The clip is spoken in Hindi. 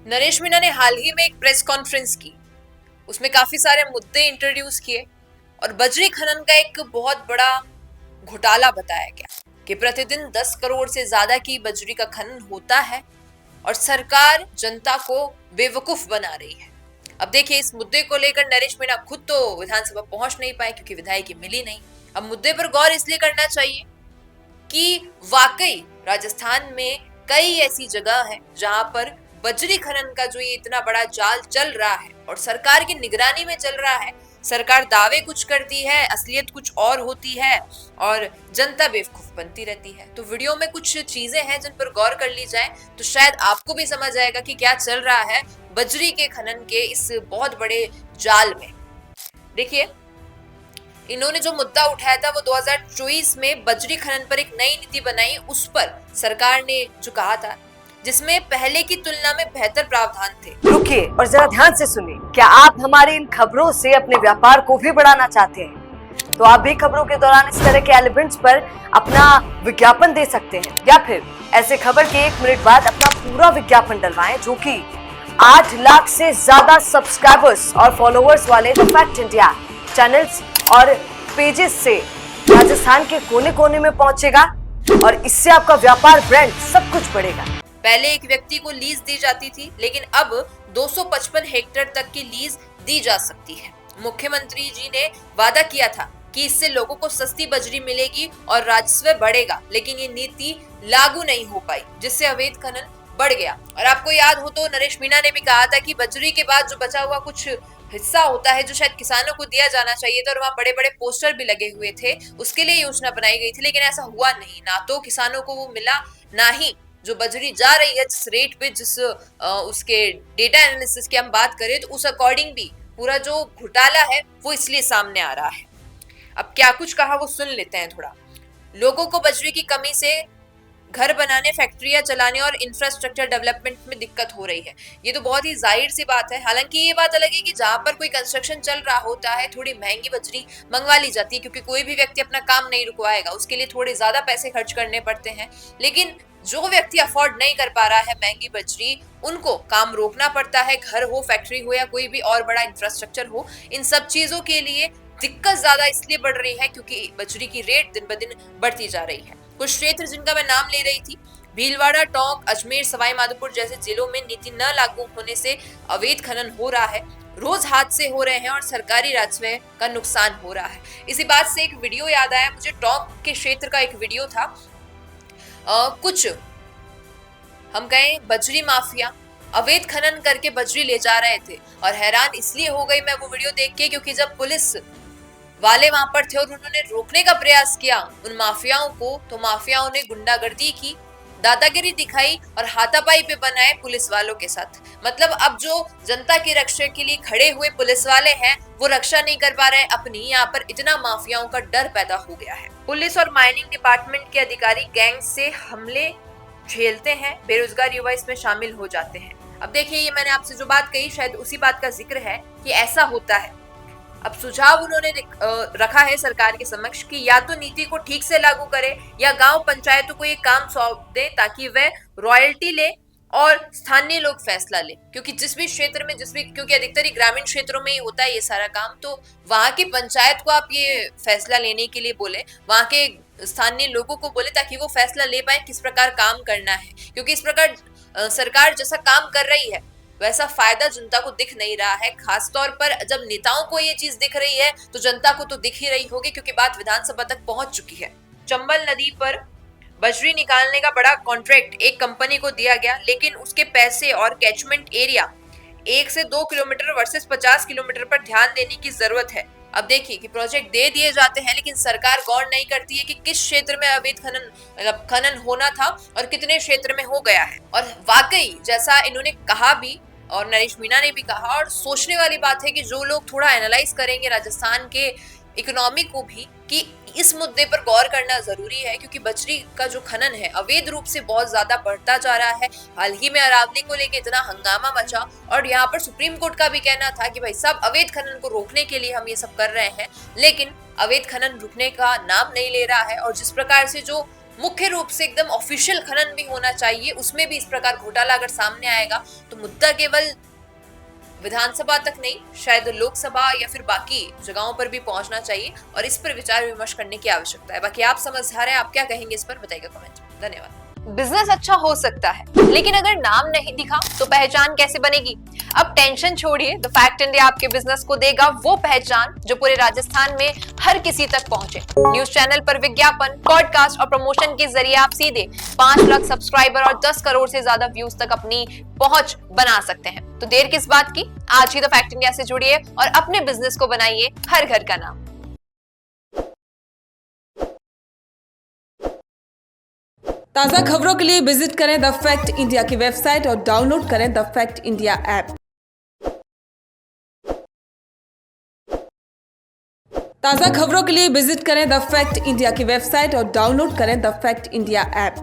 नरेश मीणा ने हाल ही में एक प्रेस कॉन्फ्रेंस की। उसमें काफी सारे मुद्दे इंट्रोड्यूस किए और बजरी खनन का एक बहुत बड़ा घोटाला बताया गया कि प्रतिदिन 10 करोड़ से ज्यादा की बजरी का खनन होता है और सरकार जनता को बेवकूफ बना रही है। अब देखिए, इस मुद्दे को लेकर नरेश मीणा खुद तो विधानसभा पहुंच नहीं पाए क्योंकि विधायकी मिली नहीं। अब मुद्दे पर गौर इसलिए करना चाहिए कि वाकई राजस्थान में कई ऐसी जगह है जहां पर बजरी खनन का जो ये इतना बड़ा जाल चल रहा है और सरकार की निगरानी में चल रहा है। सरकार दावे कुछ करती है, असलियत कुछ और होती है और जनता बेवकूफ बनती रहती है। तो वीडियो में कुछ चीजें हैं जिन पर गौर कर ली जाए तो शायद आपको भी समझ आएगा कि क्या चल रहा है बजरी के खनन के इस बहुत बड़े जाल में। देखिए, इन्होंने जो मुद्दा उठाया था वो 2024 में बजरी खनन पर एक नई नीति बनाई, उस पर सरकार ने जो कहा था जिसमें पहले की तुलना में बेहतर प्रावधान थे। रुकिए और जरा ध्यान से सुनिए। क्या आप हमारी इन खबरों से अपने व्यापार को भी बढ़ाना चाहते हैं? तो आप भी खबरों के दौरान इस तरह के एलिमेंट्स पर अपना विज्ञापन दे सकते हैं या फिर ऐसे खबर के 1 मिनट बाद अपना पूरा विज्ञापन डलवाएं, जो कि 8 लाख से ज्यादा सब्सक्राइबर्स और फॉलोअर्स वाले द फैक्ट इंडिया चैनल्स और पेजेस से राजस्थान के कोने कोने में पहुंचेगा और इससे आपका व्यापार, ब्रांड सब कुछ बढ़ेगा। पहले एक व्यक्ति को लीज दी जाती थी, लेकिन अब 255 हेक्टेयर तक की लीज दी जा सकती है। मुख्यमंत्री जी ने वादा किया था कि इससे लोगों को सस्ती बजरी मिलेगी और राजस्व बढ़ेगा, लेकिन ये नीति लागू नहीं हो पाई, जिससे अवैध खनन बढ़ गया। और आपको याद हो तो नरेश मीणा ने भी कहा था कि बजरी के बाद जो बचा हुआ कुछ हिस्सा होता है जो शायद किसानों को दिया जाना चाहिए था और वहाँ बड़े बड़े पोस्टर भी लगे हुए थे, उसके लिए योजना बनाई गई थी, लेकिन ऐसा हुआ नहीं। ना तो किसानों को वो मिला, ना ही जो बजरी जा रही है जिस रेट पे, जिस उसके डेटा एनालिसिस की हम बात करें तो उस अकॉर्डिंग भी पूरा जो घोटाला है वो इसलिए सामने आ रहा है। अब क्या कुछ कहा वो सुन लेते हैं थोड़ा। लोगों को बजरी की कमी से घर बनाने, फैक्ट्रियां चलाने और इंफ्रास्ट्रक्चर डेवलपमेंट में दिक्कत हो रही है। ये तो बहुत ही जाहिर सी बात है। हालांकि ये बात अलग है कि जहां पर कोई कंस्ट्रक्शन चल रहा होता है थोड़ी महंगी बजरी मंगवा ली जाती है, क्योंकि कोई भी व्यक्ति अपना काम नहीं रुकवाएगा, उसके लिए थोड़े ज्यादा पैसे खर्च करने पड़ते हैं। लेकिन जो व्यक्ति अफोर्ड नहीं कर पा रहा है महंगी बजरी, उनको काम रोकना पड़ता है, घर हो, फैक्ट्री हो या कोई भी और बड़ा इंफ्रास्ट्रक्चर हो। इन सब चीजों के लिए दिक्कत ज्यादा इसलिए बढ़ रही है क्योंकि बजरी की रेट दिन ब दिन बढ़ती जा रही है। कुछ क्षेत्र जिनका मैं नाम ले रही थी, भीलवाड़ा, टोंक, अजमेर, सवाई माधोपुर जैसे जिलों में नीति न लागू होने से अवैध खनन हो रहा है, रोज हादसे हो रहे हैं और सरकारी राजस्व का नुकसान हो रहा है। इसी बात से एक वीडियो याद आया मुझे, टोंक के क्षेत्र का एक वीडियो था। कुछ हम गए बजरी माफिया अवैध खनन करके बजरी ले जा रहे थे और हैरान इसलिए हो गई मैं वो वीडियो देख के क्योंकि जब पुलिस वाले वहां पर थे और उन्होंने रोकने का प्रयास किया उन माफियाओं को, तो माफियाओं ने गुंडागर्दी की, दादागिरी दिखाई और हाथापाई पे बनाए पुलिस वालों के साथ। मतलब अब जो जनता की रक्षा के लिए खड़े हुए पुलिस वाले हैं वो रक्षा नहीं कर पा रहे हैं अपनी, यहाँ पर इतना माफियाओं का डर पैदा हो गया है। पुलिस और माइनिंग डिपार्टमेंट के अधिकारी गैंग से हमले झेलते हैं, बेरोजगार युवा इसमें शामिल हो जाते हैं। अब देखिए, ये मैंने आपसे जो बात कही शायद उसी बात का जिक्र है कि ऐसा होता है। अब सुझाव उन्होंने रखा है सरकार के समक्ष कि या तो नीति को ठीक से लागू करे या गांव पंचायतों को ये काम सौंप दे ताकि वह रॉयल्टी ले और स्थानीय लोग फैसला ले। क्योंकि जिस भी क्षेत्र में, क्योंकि अधिकतर ही ग्रामीण क्षेत्रों में ही होता है ये सारा काम, तो वहां की पंचायत को आप ये फैसला लेने के लिए बोले, वहां के स्थानीय लोगों को बोले ताकि वो फैसला ले पाए किस प्रकार काम करना है। क्योंकि इस प्रकार सरकार जैसा काम कर रही है वैसा फायदा जनता को दिख नहीं रहा है। खासतौर पर जब नेताओं को ये चीज दिख रही है तो जनता को तो दिख ही रही होगी, क्योंकि बात विधानसभा तक पहुंच चुकी है। चंबल नदी पर बजरी निकालने का बड़ा कॉन्ट्रैक्ट एक कंपनी को दिया गया, लेकिन उसके पैसे और कैचमेंट एरिया 1 से 2 किलोमीटर वर्सेस 50 किलोमीटर पर ध्यान देने की जरूरत है। अब देखिए कि प्रोजेक्ट दे दिए जाते हैं लेकिन सरकार गौर नहीं करती है कि किस क्षेत्र में अवैध खनन होना था और कितने क्षेत्र में हो गया है। और वाकई जैसा इन्होंने कहा भी और नरेश मीणा ने भी कहा, और सोचने वाली बात है कि जो लोग थोड़ा एनालाइज करेंगे राजस्थान के इकोनॉमी को भी, कि इस मुद्दे पर गौर करना जरूरी है क्योंकि बजरी का जो खनन है अवैध रूप से बहुत ज्यादा बढ़ता जा रहा है। हाल ही में अरावली को लेकर इतना हंगामा मचा और यहाँ पर सुप्रीम कोर्ट का भी कहना था कि भाई साहब अवैध खनन को रोकने के लिए हम ये सब कर रहे हैं, लेकिन अवैध खनन रुकने का नाम नहीं ले रहा है। और जिस प्रकार से जो मुख्य रूप से एकदम ऑफिशियल खनन भी होना चाहिए, उसमें भी इस प्रकार घोटाला अगर सामने आएगा तो मुद्दा केवल विधानसभा तक नहीं, शायद लोकसभा या फिर बाकी जगहों पर भी पहुंचना चाहिए और इस पर विचार विमर्श करने की आवश्यकता है। बाकी आप समझदार हैं, आप क्या कहेंगे इस पर बताइएगा कमेंट में। धन्यवाद। बिजनेस अच्छा हो सकता है, लेकिन अगर नाम नहीं दिखा तो पहचान कैसे बनेगी? अब टेंशन छोड़िए, द फैक्ट इंडिया आपके बिजनेस को देगा वो पहचान जो पूरे राजस्थान में हर किसी तक पहुंचे। न्यूज चैनल पर विज्ञापन, पॉडकास्ट और प्रमोशन के जरिए आप सीधे 5 लाख सब्सक्राइबर और 10 करोड़ से ज्यादा व्यूज तक अपनी पहुंच बना सकते हैं। तो देर किस बात की, आज ही द फैक्ट इंडिया से जुड़िए और अपने बिजनेस को बनाइए हर घर का नाम। ताज़ा खबरों के लिए विजिट करें द फैक्ट इंडिया की वेबसाइट और डाउनलोड करें द फैक्ट इंडिया ऐप। ताज़ा खबरों के लिए विजिट करें द फैक्ट इंडिया की वेबसाइट और डाउनलोड करें द फैक्ट इंडिया ऐप।